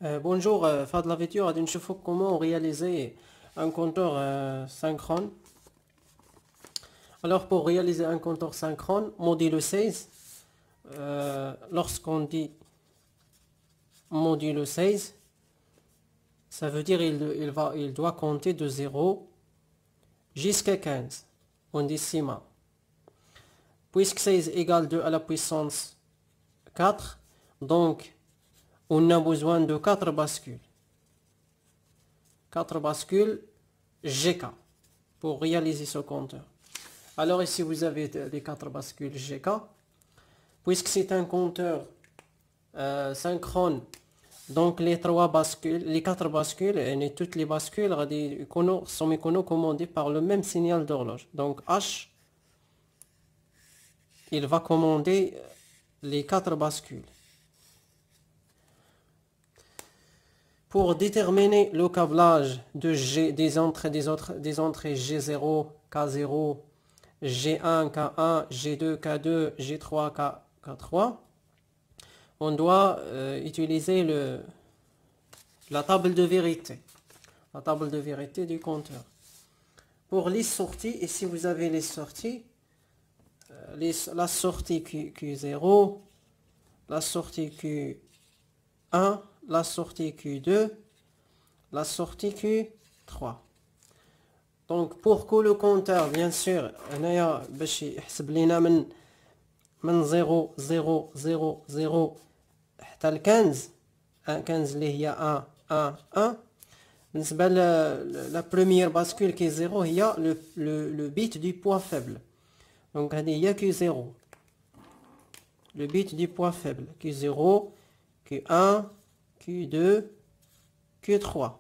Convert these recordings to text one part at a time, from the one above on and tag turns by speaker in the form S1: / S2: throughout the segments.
S1: Bonjour, Fad la vidéo, غادي نشوفوا comment réaliser un compteur synchrone. Alors pour réaliser un compteur synchrone, modulo 16, lorsqu'on dit modulo 16, ça veut dire il doit compter de 0 jusqu'à 15 en décimal. Puisque 16 égale 2 à la puissance 4, donc on a besoin de 4 bascules. 4 bascules GK pour réaliser ce compteur. Alors ici vous avez les 4 bascules GK. Puisque c'est un compteur synchrone, donc les 3 bascules, les 4 bascules et toutes les bascules sont commandées par le même signal d'horloge. Donc H, il va commander les 4 bascules. Pour déterminer le câblage des entrées G0, K0, G1, K1, G2, K2, G3, K3, on doit utiliser la table de vérité. La table de vérité du compteur. Pour les sorties, ici vous avez les sorties. La sortie Q0, la sortie Q1, la sortie Q2, la sortie Q3. Donc pour que le compteur, bien sûr, باش يحسب لنا من 0 0 0 0 حتى ل 15 15 اللي هي 1 1 1. بالنسبة la première bascule qui est 0 هي le bit du poids faible. Donc هذه هي Q0. Le bit du poids faible. Q0, Q1, Q2, Q3.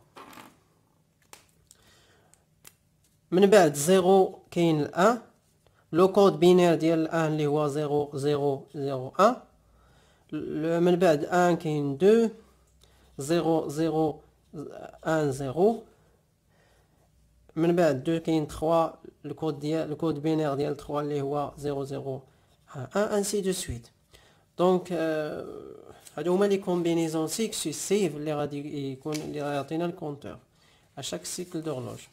S1: من بعد 0 كاين ال 1. لو كود بينير ديال ال 1 اللي هو 0 0 0 1. من بعد 1 كاين 2 0 0 1 0. من بعد 2 كاين 3 الكود بينير ديال 3 اللي هو 0 0 1 ainsi de suite. دونك هادو هما لي كومبينيزون سيكسيسيف اللي غادي يكون اللي غيعطينا الكونتور à chaque cycle d'horloge.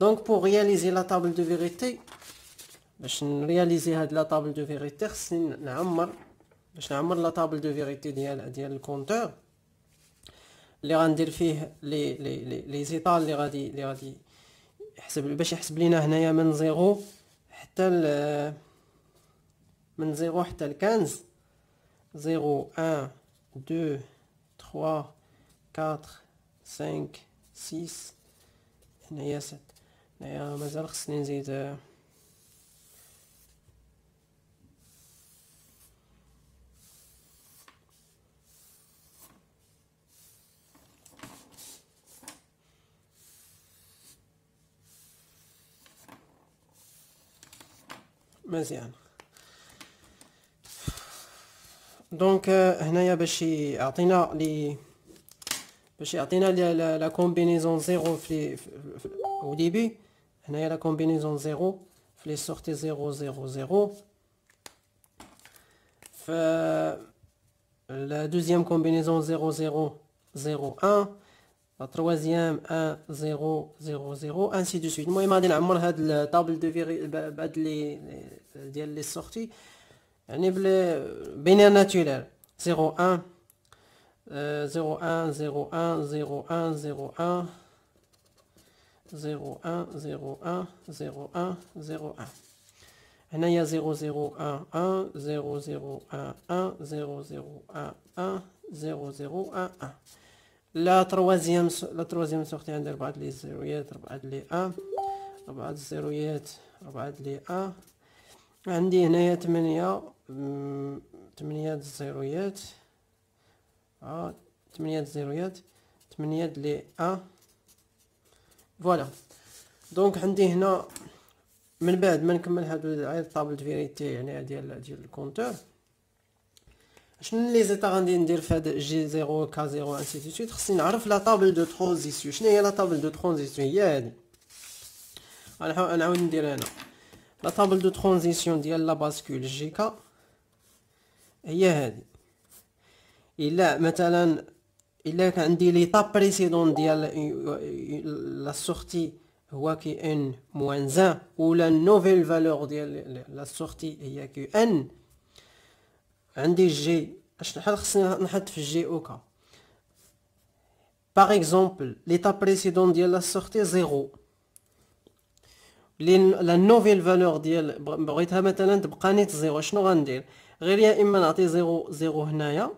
S1: Donc pour réaliser la table de vérité, باش نرياليزي هاد لا table de vérité خصني نعمر لا table de vérité ديال الكونتور اللي غندير فيه لي زيطال اللي غادي يحسب باش يحسب لينا هنايا من 0 حتى من 0 حتى ل 15. 0 1 2 3 4 5 6 هنايا 7. هنايا مازال خصني نزيد مزيان. دونك هنايا باش يعطينا لا كومبينيزون 0 في au début. هنايا لا كومبينيزون 0 في لي سورتي 0 0 0. ف la deuxième combinaison 0 0 0 1. la troisième 1 0 0 0 ainsi de suite. المهم غادي نعمر هاد الطابل دو فيري بهاد لي ديال لي سورتي يعني بينير ناتوريل 0 1 0 1 0 1 0 1 0 1 0 1 0 1 0 1 0 1. هنايا 0 0 1 1 0 0 1 1 0 0 1 1 0 0 1 1. لا تروازيام سورتي عندي 4 لي زيرويات 4 لي 1 4 الزيرويات 4 لي 1. عندي هنايا 8 الزيرويات 8 الزيرويات 8 لي 1. فوالا. دونك عندي هنا من بعد ما نكمل هادو عاد طابل فيريتي يعني ديال الكونتور. شنو لي زيتا غادي ندير في هاد جي 0 كا 0 انسي دو سويت. خصني نعرف لا طابل دو ترانزيسيون. شنو هي لا طابل دو ترانزيسيون؟ هي هادي. نعاود ندير هنا لا طابل دو ترانزيسيون ديال لا باسكول جي كا هي هادي. الا مثلا الا كان عندي ليطاب بريسيدون ديال لا سورتي هو كي ان موان زان، ولا النوفيل فالور ديال لا سورتي هي كي ان، عندي جي شحال خصني نحط في الجي اوكا. باغ اكزومبل ليطاب بريسيدون ديال لا سورتي زيرو، لا نوفيل فالور ديال بغيتها مثلا تبقى نيت زيرو، شنو غندير؟ غير يا اما نعطي زيرو زيرو هنايا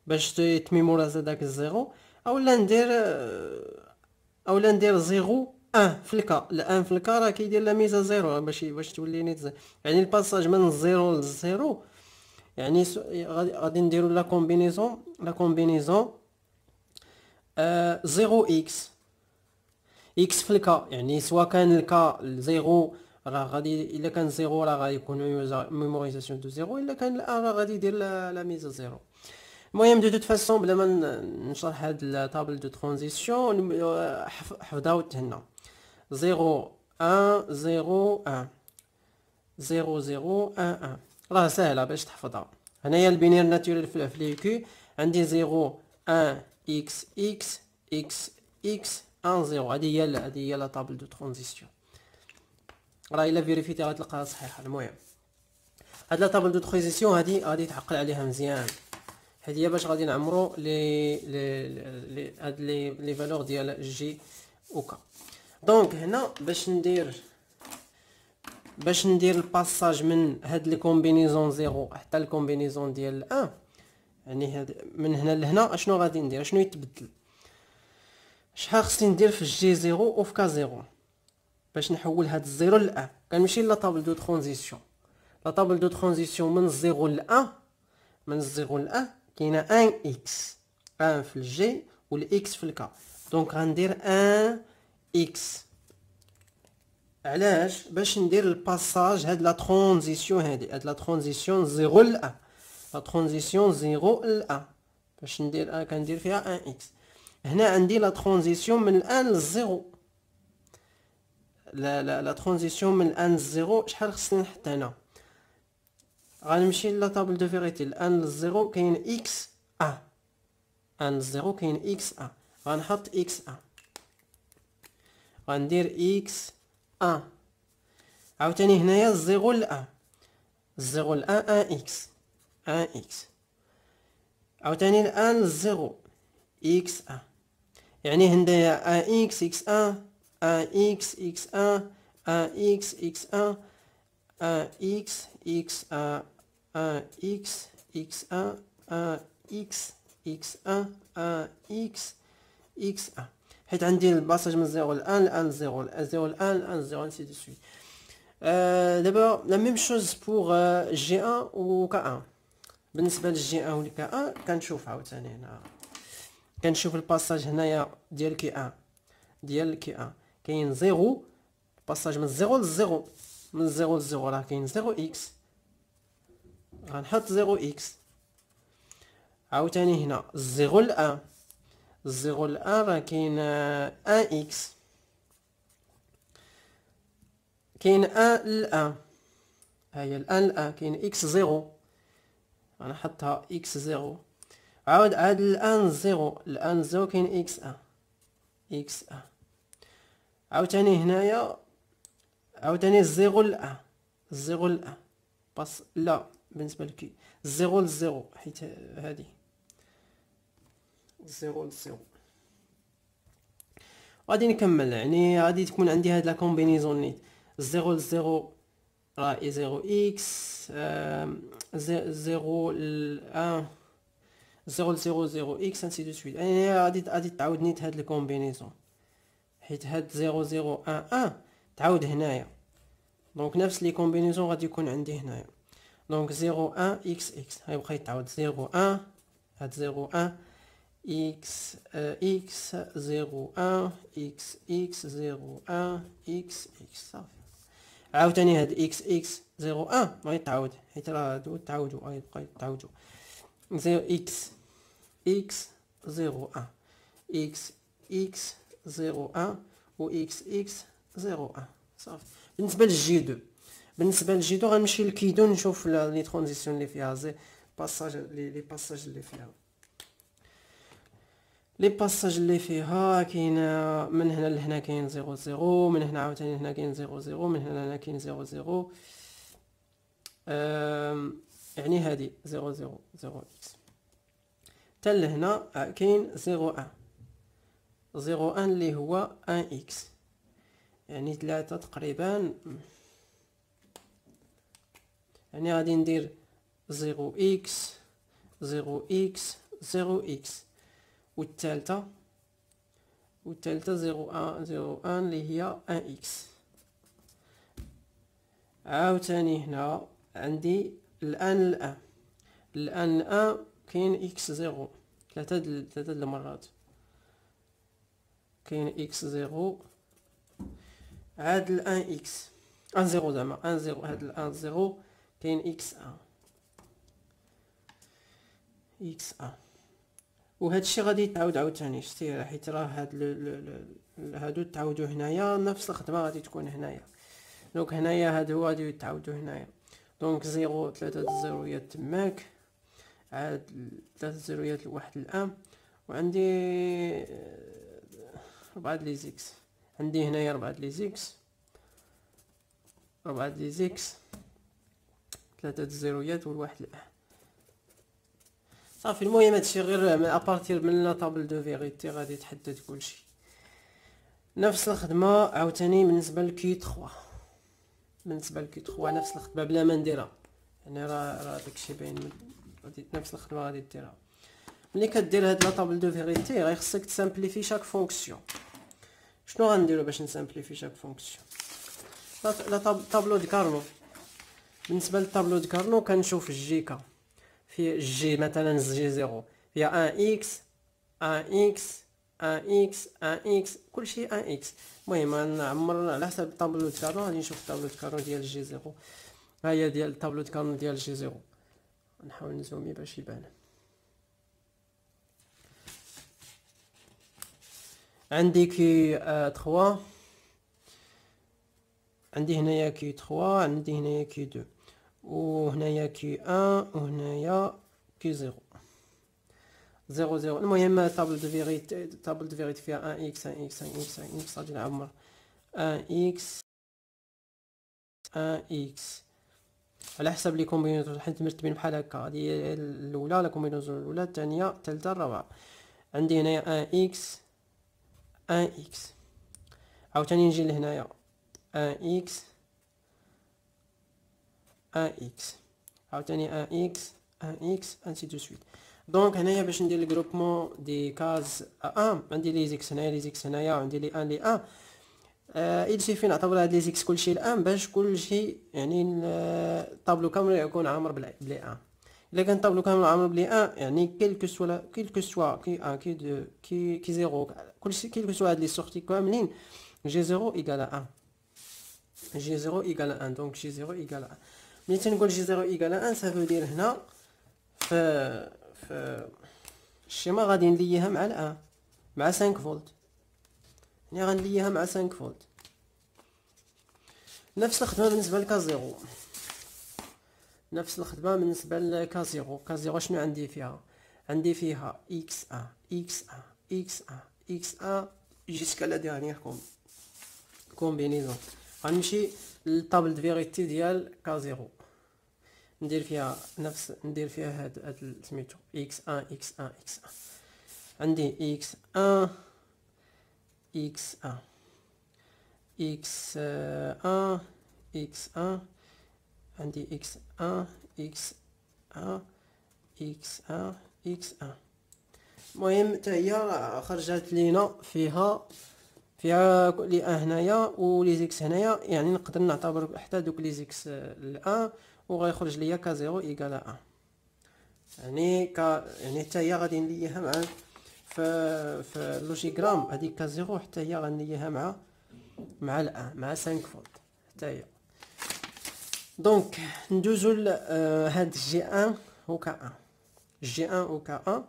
S1: باش تميموراز داك الزيرو، اولا ندير زيرو ان في الكا. الان في الكا راه كيدير لا ميزه زيرو باش تولي نيت زيرو، يعني الباساج من الزيرو للزيرو. يعني غادي نديرو لا كومبينيزون زيرو اكس في الكا، يعني سواء كان الكا زيرو راه غادي، الا كان زيرو راه غادي يكون ميموريزاسيون دو زيرو، الا كان الان راه غادي يدير لا ميزه زيرو. المهم دو توت فاسون بلا ما نشرح هاد الطابل دو ترانزيسيون حفظاو هنا زيرو ان زيرو ان زيرو زيرو ان ان، راه ساهله باش تحفظها. هنايا البينير ناتوريل في الكيو عندي زيرو ان اكس اكس اكس اكس ان زيرو، هادي هي لا طابل دو ترانزيسيون، راه الا فيريفيتي غتلقاها صحيحه. المهم هاد لا طابل دو ترانزيسيون هادي غادي تعقل عليها مزيان، هادي باش غادي نعمرو لي فالور ديال جي اوكا. دونك هنا باش ندير الباساج من هاد لي كومبينيزون زيرو حتى الكومبينيزون ديال ان، يعني هاد من هنا لهنا اشنو غادي ندير، اشنو يتبدل، شحال خصني ندير في جي زيرو و في كا زيرو باش نحول هاد الزيرو لان. كنمشي لا طابل دو ترانزيسيون، لا طابل دو ترانزيسيون من الزيرو لان، من الزيرو لان كاينه ان اكس، ان في الجي والاكس في الكا. دونك غندير ان اكس. علاش؟ باش ندير الباساج هاد لا ترانزيسيون هاد لا ترانزيسيون زيرو لان، لا ترانزيسيون زيرو لان باش ندير كندير فيها ان اكس. هنا عندي لا ترانزيسيون من الان للزيرو، لا ترانزيسيون من الان للزيرو شحال خصني نحط هنا؟ غنمشي لا طابل دو فيريتي، الان للزيرو كاين اكس ان، ان للزيرو كاين اكس ان، غنحط اكس ان، غندير اكس ان. عاوتاني هنايا الزيرو لان، الزيرو لان ان اكس، ان اكس. عاوتاني الان للزيرو اكس ان، يعني هنايا ان اكس اكس ان، ان اكس اكس ان، ان اكس اكس ان، ان اكس اكس ان، ان اكس اكس ان، ان اكس اكس ان، ان اكس اكس ان، حيت عندي الباساج من زيرو لان، الان زيرو، زيرو الان، الان زيرو انسي دو سويت. دابا لا ميم شوز بوغ جي ان و كا ان. بالنسبه للجي ان و كا ان كنشوف عاوتاني هنا، كنشوف الباساج هنايا ديال كي ان، ديال كي ان كاين زيرو، الباساج من زيرو لزيرو، من زيرو لزيرو راه كاين زيرو اكس، غنحط زيرو اكس. عاوتاني هنا زيرو لان، الزيرو لان راه كاين ان اكس، كاين ان لان، هاهي الان الان كاين اكس زيرو، غنحطها اكس زيرو. عاود الان زيرو، الان زيرو كاين اكس ان، اكس ان. عاوتاني هنايا عاوتاني الزيرو الان، الزيرو الان باس لا بالنسبه لكي الزيرو للزيرو، حيت هادي الزيرو للزيرو. غادي نكمل، يعني غادي تكون عندي هاد لا كومبينيزون نيت زيرو لزيرو راه زيرو اكس، زيرو الان، زيرو لزيرو زيرو اكس انسي دو سويت. يعني غادي تعاود نيت هاد الكومبينيزون، حيت هاد زيرو زيرو ان ان تعاود هنايا، دونك نفس لي كومبينيزون غادي يكون عندي هنايا. دونك زيرو ان اكس اكس غيبقى يتعاود زيرو ان، هاد زيرو ان اكس اكس زيرو ان اكس اكس زيرو ان اكس اكس صافي. عاوتاني هاد اكس اكس زيرو ان غيتعاود، حيت راه هادو تعاودو غيبقى يتعاودو. زيرو اكس اكس زيرو ان اكس اكس زيرو ان و اكس اكس زيرو ان صافي. بالنسبه للجي دو، بالنسبه للجي دو غنمشي لكي دو نشوف لي ترانزيسيون اللي فيها باساج لي باساج اللي فيها. لي باساج اللي فيها كاين من هنا لهنا كاين 0 0، من هنا عاوتاني هنا كاين 0 0، من هنا لهنا كاين 0 0. يعني هذه 0 0 0 اكس. حتى لهنا كاين 0 1 0 1 اللي هو 1 اكس، يعني 3 تقريبا. يعني غادي ندير 0 اكس 0 اكس 0 اكس، والثالثه 0 1 0 1 اللي هي 1 اكس. عاوتاني هنا عندي الان كاين اكس 0 ثلاثة المرات، كاين اكس 0 عاد الان اكس 1 0 زعما 1 0، هاد الان 0 كاين اكس 1 اكس 1. وهذا الشيء غادي يتعاود عاوتاني، شتي حيت راه هادو تعاودوا هنايا، نفس الخدمه غادي تكون هنايا. دونك هنايا هادو غادي يتعاودوا هنايا. دونك 0 3 زيرويات تماك، عاد 3 زيرويات لواحد الام، وعندي 4 لي زيكس. عندي هنايا 4 لي زيكس 4 لي زيكس، 3 زيرويات والواحد الام. صافي. المهم هادشي غير ابارتير من لا طابل دو فيغيتي غادي تحدد كلشي. نفس الخدمه عاوتاني بالنسبه لكي 3. بالنسبه لكي 3 نفس الخدمه بلا ما نديرها، يعني راه داكشي باين. نفس الخدمه غادي ديرها. ملي كدير هاد لا طابل دو فيغيتي غيخصك تسامبليفي شاك فونكسيون. شنو غنديرو باش نسامبليفي شاك فونكسيون؟ لا طابلو دو كارنو. بالنسبه للطابلو دو كارنو كنشوف الجي في جي مثلا جي 0 فيها 1 اكس 1 اكس 1 اكس 1 اكس، كلشي 1 اكس. المهم نعمر على حسب الطابلو دو كارنو. غادي نشوف الطابلو دو كارنو ديال جي 0. ها هي ديال الطابلو دو كارنو ديال جي 0. نحاول نزومي باش يبان. عندي كي 3، عندي هنايا كي 3، عندي هنايا كي 2، وهنايا كي 1، وهنايا كي 0 0 0. المهم طابل دو فيغيتي فيها 1 اكس 1 اكس 1 اكس 1 اكس. غادي نعمر 1 اكس 1 اكس على حسب لي كومبينيزون، حيت مرتبين بحال هكا. هادي الاولى لا كومبينيزون الاولى، الثانيه، الثالثه، الرابعه. عندي هنايا 1 اكس 1 اكس، عاوتاني نجي لهنايا 1 اكس 1 اكس، عاوتاني 1 اكس 1 اكس انسي دو سويت. دونك هنايا باش ندير الجروبمون دي كاز 1 عندي لي زيكس هنايا، لي زيكس هنايا، وعندي لي 1 لي 1. il suffit نعتبر هاد لي زيكس كلشي الان باش كلشي يعني الطابلو كامل يكون عامر بلي 1. الا كان الطابلو كامل عامر بلي 1 يعني كيلكو سوا كي 1 كي 2 كي 0 كلشي كيلكو سوا هاد لي سورتي كاملين جي 0 ايكال 1 جي 0 ايكال 1. دونك جي 0 ايكال 1. ملي تنقول جي 0 ايكال 1 سافو دير هنا في الشيما غادي نليها مع الان مع 5 فولت، يعني غنليها مع 5 فولت. نفس الخدمه بالنسبه لكا 0، نفس الخدمه بالنسبه لكا 0. كا 0 شنو عندي فيها؟ عندي فيها اكس 1 اكس 1 اكس 1 اكس 1 جيسكا لا ديرنيير كومبينيزون. غنمشي للطابل دو فيغيتي ديال كا 0، ندير فيها ندير فيها هاد سميتو اكس 1 اكس 1 اكس 1. عندي اكس 1 اكس 1 اكس 1 اكس 1، عندي اكس 1 اكس 1 اكس 1 اكس 1. المهم حتى هي خرجت لينا فيها لي هنايا ولي زيكس هنايا، يعني نقدر نعتبر حتى دوك لي زيكس الان وغيخرج ليا كا 0 ايكال 1. يعني حتى هي غادي نليها مع في اللوجيغرام هذيك كا 0 حتى هي غنليها مع الان مع 5 فولت حتى هي. دونك ندوزو هاد جي 1 و كا 1. جي 1 و كا 1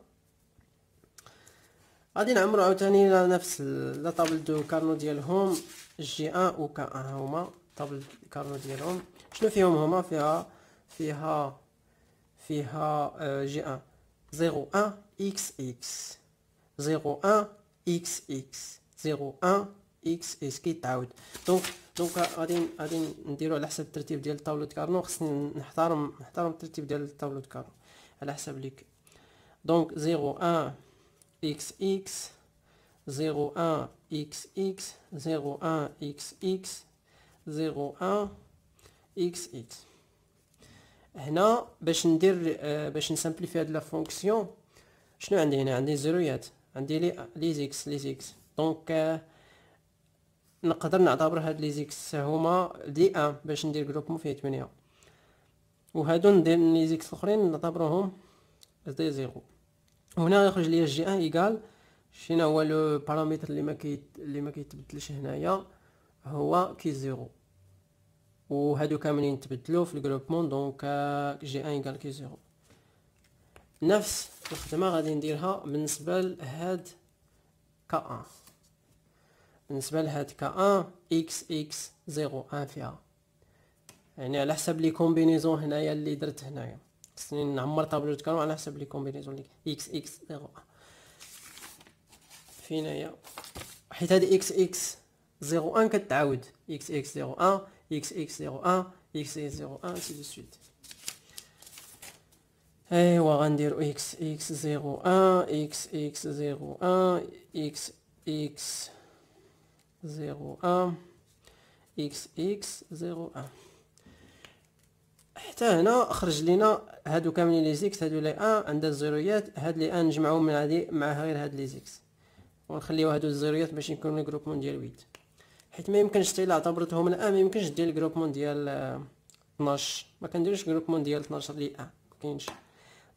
S1: غادي نعمرو عاوتاني نفس لا طابل دو كارنو ديالهم. جي 1 و كا 1 هما طابل كارنو ديالهم. شنو فيهم هما؟ فيها جي ان 01 اكس اكس 01 اكس اكس 01 اكس اكس كيتعاود. دونك غادي نديرو على حسب الترتيب ديال الطاولة كارنو. خصني نحترم الترتيب ديال الطاولة كارنو على حسب ليك. دونك 01 اكس اكس 01 اكس اكس 01 اكس اكس 01 اكس اكس. هنا باش ندير باش نسامبليفي هاد لا فونكسيون، شنو عندي هنا؟ عندي زيرويات، عندي لي زيكس. دونك نقدر نعتبر هاد لي زيكس هما دي ان باش ندير جروبمون فيه 8، وهادو ندير لي زيكس الاخرين نعتبرهم دي زيرو. وهنا يخرج لي جي ان ايكال شنو هو لو بارامتر اللي ما كيتبدلش هنايا، هو كي زيرو، وهادو كاملين تبدلوا في الجروبمون. دونك جي ان ايكال كي زيرو. نفس الخدمه غادي نديرها بالنسبه لهاد كا 1. بالنسبه لهاد كا 1 اكس اكس 01 فيها، يعني على حسب لي كومبينيزون هنايا اللي درت هنايا. خصني نعمر طابلو كارون على حسب لي كومبينيزون اللي اكس اكس 01 فين هي، حيت هادي اكس اكس 01 كتعاود اكس اكس 01 اكس اكس 01 اكس اكس 01 سي دو سويت. ايوا غنديرو اكس اكس 01 اكس اكس 01 اكس اكس 01 اكس اكس 01. حتى هنا خرج لينا هادو كاملين لي زيكس، هادو لي ان عندها الزيرويات، هاد لي ان نجمعوهم من هادي مع غير هاد لي زيكس، ونخليو هادو الزيرويات باش يكونوا الجروبمون ديال 8. حيت ما يمكنش حتى الا اعتبرتهم الان ما يمكنش دير الجروبمون ديال 12. ما كنديروش جروبمون ديال 12 لي ان، مكاينش.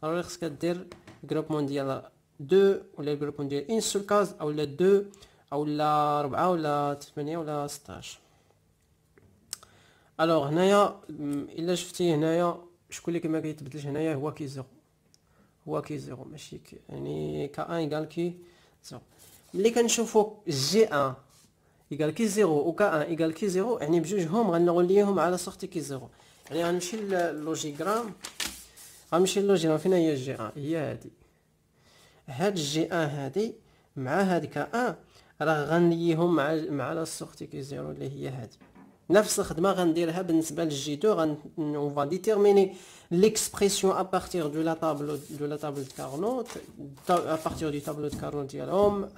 S1: ضروري خصك دير جروبمون ديال 2 ولا جروبمون ديال ان سول كاز، اولا 2 اولا 4 ولا 8 ولا 16. الوغ هنايا الا شفتي هنايا شكون اللي ما كيتبدلش هنايا هو كي زيرو، هو كي زيرو ماشي يعني كا ان ايكال كي زيرو. ملي كنشوفو جي ان ايكال كي زيرو و كا ان ايكال كي زيرو، يعني بجوجهم غنوليهم على سورتي كي زيرو. يعني غنمشي للوجيغرام، فين هي جي ان؟ هي هادي، هاد جي ان هادي مع هاد كا ان راه غنليهم مع لا سورتي كي زيرو اللي هي هادي. نفس الخدمه غنديرها بالنسبه للجي 2. on va déterminer l'expression à partir de la table de Carnot, à partir du tableau de Carnot ديالهم،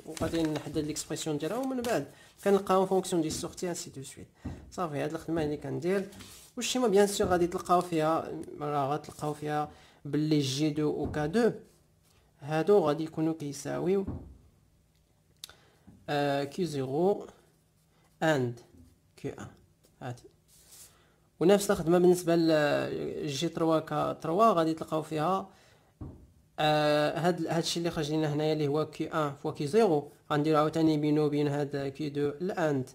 S1: وغادي نحدد ليكسبرسيون ديالهم، ومن بعد كنلقاو فونكسيون ديال سورتي انسي دو سويت. صافي هاد الخدمه اللي كندير. والشيما بيان سور غادي تلقاو فيها، راه غتلقاو فيها باللي جي 2 و كا 2 هادو غادي يكونوا كيساويو كي 0 اند كي 1 هادي. ونفس الخدمه بالنسبه لجي 3 كا 3 غادي تلقاو فيها هادشي اللي خرج لنا هنايا اللي هو كي 1 فوا كي 0 غنديرو عاوتاني بينو وبين هاد كي 2 الاند،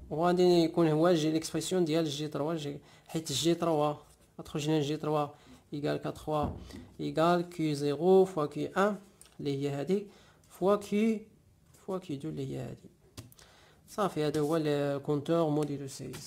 S1: وغادي يكون هو جي ليكسبرسيون ديال جي 3 حيت جي 3 غتخرج لنا جي 3 ايكال 3 ايكال كي 0 فوا كي 1 اللي هي هادي فوا كي 2 اللي هي هادي. صافي هذا هو الكونتور موديلو 16.